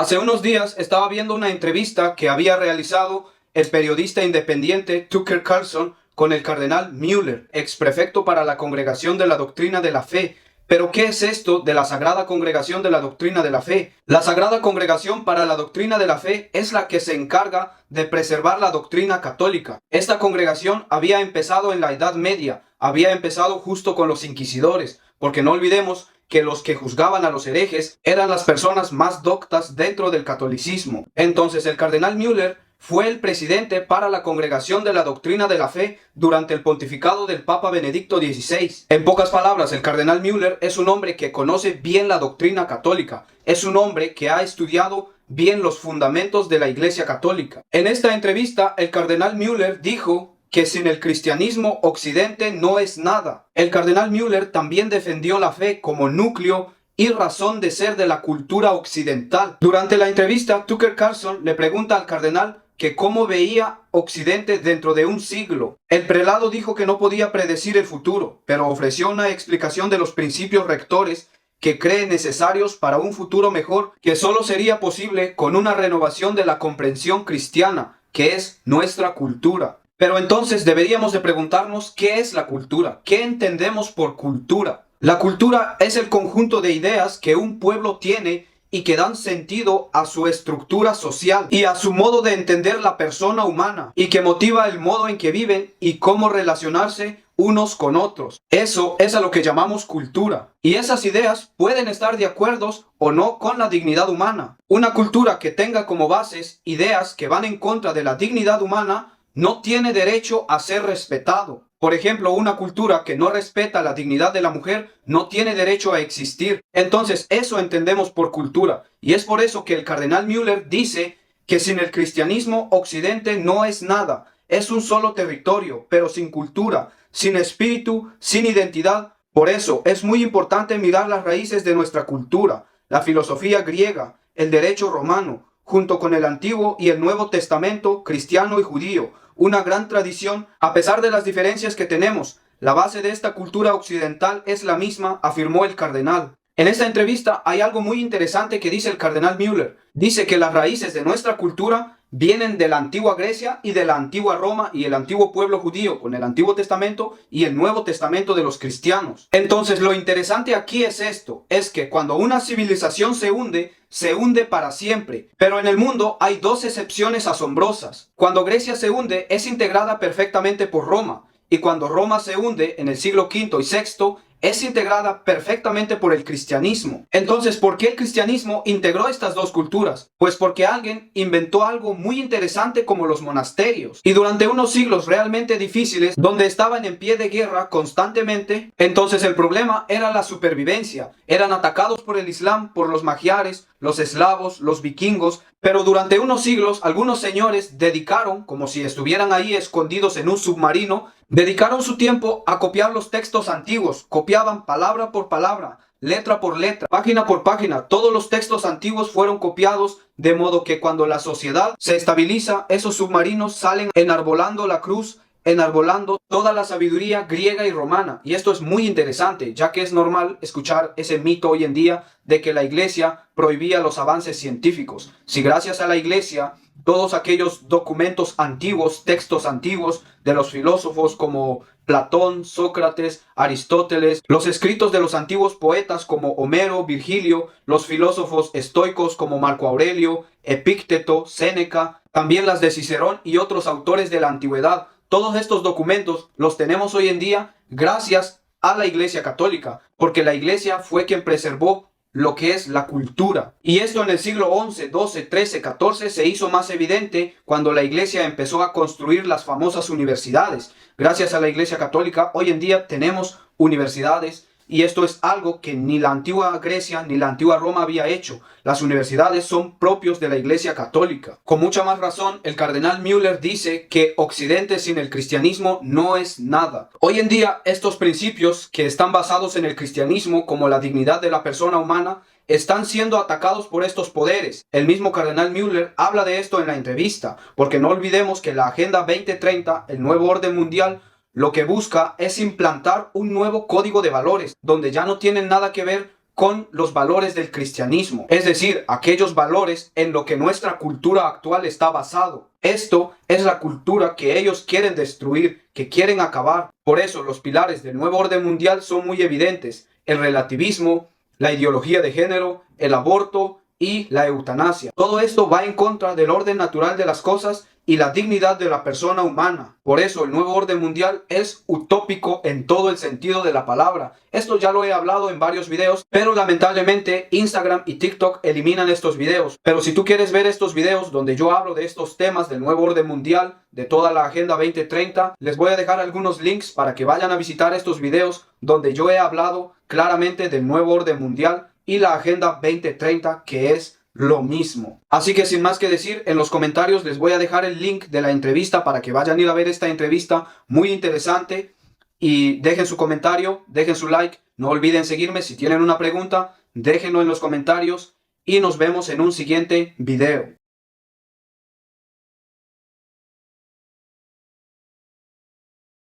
Hace unos días estaba viendo una entrevista que había realizado el periodista independiente Tucker Carlson con el cardenal Müller, ex prefecto para la Congregación de la Doctrina de la Fe. Pero ¿qué es esto de la Sagrada Congregación de la Doctrina de la Fe? La Sagrada Congregación para la Doctrina de la Fe es la que se encarga de preservar la doctrina católica. Esta congregación había empezado en la Edad Media, había empezado justo con los inquisidores, porque no olvidemos que los que juzgaban a los herejes eran las personas más doctas dentro del catolicismo. Entonces el cardenal Müller fue el presidente para la Congregación de la Doctrina de la Fe durante el pontificado del Papa Benedicto XVI. En pocas palabras, el cardenal Müller es un hombre que conoce bien la doctrina católica, es un hombre que ha estudiado bien los fundamentos de la Iglesia Católica. En esta entrevista, el cardenal Müller dijo que sin el cristianismo Occidente no es nada. El cardenal Müller también defendió la fe como núcleo y razón de ser de la cultura occidental. Durante la entrevista, Tucker Carlson le pregunta al cardenal que cómo veía Occidente dentro de un siglo. El prelado dijo que no podía predecir el futuro, pero ofreció una explicación de los principios rectores que cree necesarios para un futuro mejor, que solo sería posible con una renovación de la comprensión cristiana, que es nuestra cultura. Pero entonces deberíamos de preguntarnos ¿qué es la cultura? ¿Qué entendemos por cultura? La cultura es el conjunto de ideas que un pueblo tiene y que dan sentido a su estructura social y a su modo de entender la persona humana y que motiva el modo en que viven y cómo relacionarse unos con otros. Eso es a lo que llamamos cultura. Y esas ideas pueden estar de acuerdo o no con la dignidad humana. Una cultura que tenga como bases ideas que van en contra de la dignidad humana no tiene derecho a ser respetado. Por ejemplo, una cultura que no respeta la dignidad de la mujer no tiene derecho a existir. Entonces, eso entendemos por cultura. Y es por eso que el cardenal Müller dice que sin el cristianismo Occidente no es nada. Es un solo territorio, pero sin cultura, sin espíritu, sin identidad. Por eso es muy importante mirar las raíces de nuestra cultura, la filosofía griega, el derecho romano, junto con el Antiguo y el Nuevo Testamento cristiano y judío. Una gran tradición, a pesar de las diferencias que tenemos. La base de esta cultura occidental es la misma, afirmó el cardenal. En esta entrevista hay algo muy interesante que dice el cardenal Müller. Dice que las raíces de nuestra cultura vienen de la antigua Grecia y de la antigua Roma y el antiguo pueblo judío con el Antiguo Testamento y el Nuevo Testamento de los cristianos. Entonces lo interesante aquí es esto, es que cuando una civilización se hunde para siempre. Pero en el mundo hay dos excepciones asombrosas. Cuando Grecia se hunde es integrada perfectamente por Roma y cuando Roma se hunde en el siglo V y VI es integrada perfectamente por el cristianismo. Entonces, ¿por qué el cristianismo integró estas dos culturas? Pues porque alguien inventó algo muy interesante como los monasterios. Y durante unos siglos realmente difíciles, donde estaban en pie de guerra constantemente, entonces el problema era la supervivencia. Eran atacados por el Islam, por los magiares, los eslavos, los vikingos, pero durante unos siglos algunos señores dedicaron, como si estuvieran ahí escondidos en un submarino, dedicaron su tiempo a copiar los textos antiguos, copiaban palabra por palabra, letra por letra, página por página. Todos los textos antiguos fueron copiados, de modo que cuando la sociedad se estabiliza, esos submarinos salen enarbolando la cruz, enarbolando toda la sabiduría griega y romana. Y esto es muy interesante, ya que es normal escuchar ese mito hoy en día de que la Iglesia prohibía los avances científicos. Si gracias a la Iglesia todos aquellos documentos antiguos, textos antiguos de los filósofos como Platón, Sócrates, Aristóteles, los escritos de los antiguos poetas como Homero, Virgilio, los filósofos estoicos como Marco Aurelio, Epícteto, Séneca, también las de Cicerón y otros autores de la antigüedad. Todos estos documentos los tenemos hoy en día gracias a la Iglesia Católica, porque la Iglesia fue quien preservó lo que es la cultura. Y esto en el siglo XI, XII, XIII, XIV se hizo más evidente cuando la Iglesia empezó a construir las famosas universidades. Gracias a la Iglesia Católica, hoy en día tenemos universidades. Y esto es algo que ni la antigua Grecia ni la antigua Roma había hecho. Las universidades son propios de la Iglesia Católica. Con mucha más razón, el cardenal Müller dice que Occidente sin el cristianismo no es nada. Hoy en día, estos principios que están basados en el cristianismo, como la dignidad de la persona humana, están siendo atacados por estos poderes. El mismo cardenal Müller habla de esto en la entrevista, porque no olvidemos que la Agenda 2030, el nuevo orden mundial, lo que busca es implantar un nuevo código de valores, donde ya no tienen nada que ver con los valores del cristianismo, es decir, aquellos valores en lo que nuestra cultura actual está basado. Esto es la cultura que ellos quieren destruir, que quieren acabar. Por eso los pilares del nuevo orden mundial son muy evidentes: el relativismo, la ideología de género, el aborto y la eutanasia. Todo esto va en contra del orden natural de las cosas y la dignidad de la persona humana. Por eso el nuevo orden mundial es utópico en todo el sentido de la palabra. Esto ya lo he hablado en varios videos, pero lamentablemente Instagram y TikTok eliminan estos videos. Pero si tú quieres ver estos videos donde yo hablo de estos temas del nuevo orden mundial, de toda la Agenda 2030, les voy a dejar algunos links para que vayan a visitar estos videos donde yo he hablado claramente del nuevo orden mundial y la Agenda 2030, que es lo mismo. Así que sin más que decir, en los comentarios les voy a dejar el link de la entrevista para que vayan a ir a ver esta entrevista muy interesante, y dejen su comentario, dejen su like, no olviden seguirme. Si tienen una pregunta, déjenlo en los comentarios y nos vemos en un siguiente video.